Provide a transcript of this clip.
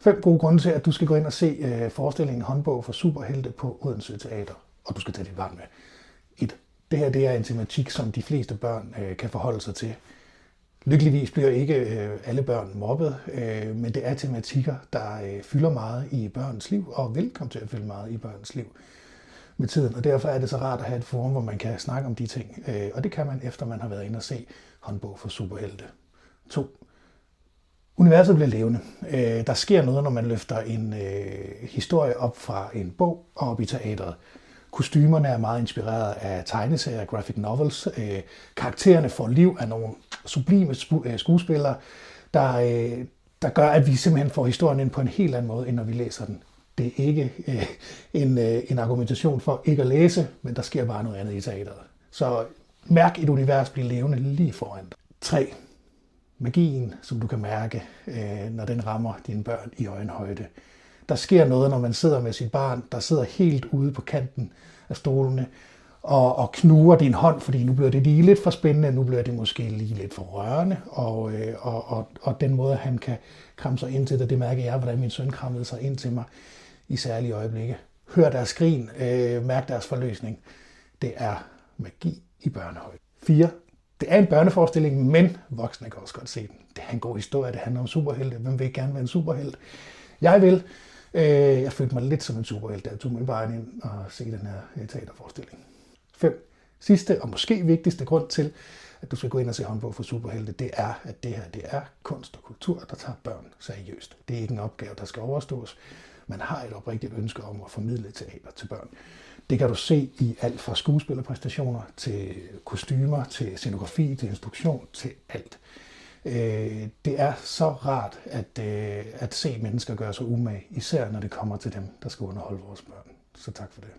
5 gode grunde til, at du skal gå ind og se forestillingen Håndbog for superhelte på Odense Teater, og du skal tage dit barn med. 1. Det her er en tematik, som de fleste børn kan forholde sig til. Lykkeligvis bliver ikke alle børn mobbet, men det er tematikker, der fylder meget i børns liv, og vil komme til at fylde meget i børns liv med tiden. Og derfor er det så rart at have et forum, hvor man kan snakke om de ting. Og det kan man, efter man har været inde og se Håndbog for superhelte. 2. Universet bliver levende. Der sker noget, når man løfter en historie op fra en bog og op i teatret. Kostymerne er meget inspireret af tegneserier, graphic novels. Karaktererne får liv af nogle sublime skuespillere, der gør, at vi simpelthen får historien ind på en helt anden måde, end når vi læser den. Det er ikke en argumentation for ikke at læse, men der sker bare noget andet i teatret. Så mærk et univers blive levende lige foran dig. 3. Magien, som du kan mærke, når den rammer dine børn i øjenhøjde. Der sker noget, når man sidder med sit barn, der sidder helt ude på kanten af stolene og knuger din hånd, fordi nu bliver det lige lidt for spændende, nu bliver det måske lige lidt for rørende, og den måde, han kan kramme sig ind til det mærker jeg, hvordan min søn krammede sig ind til mig i særlige øjeblikke. Hør deres grin, mærk deres forløsning. Det er magi i børnehøjde. 4. Det er en børneforestilling, men voksne kan også godt se den. Det er en god historie, det handler om superhelte. Hvem vil gerne være en superhelt? Jeg vil. Jeg følte mig lidt som en superhelt, da jeg tog min barn ind og se den her teaterforestilling. 5. Sidste og måske vigtigste grund til, at du skal gå ind og se Håndbog for superhelte, det er, at det her er kunst og kultur, der tager børn seriøst. Det er ikke en opgave, der skal overstås. Man har et oprigtigt ønske om at formidle teater til børn. Det kan du se i alt fra skuespillerpræstationer til kostymer, til scenografi, til instruktion, til alt. Det er så rart at se mennesker gøre sig umage, især når det kommer til dem, der skal underholde vores børn. Så tak for det.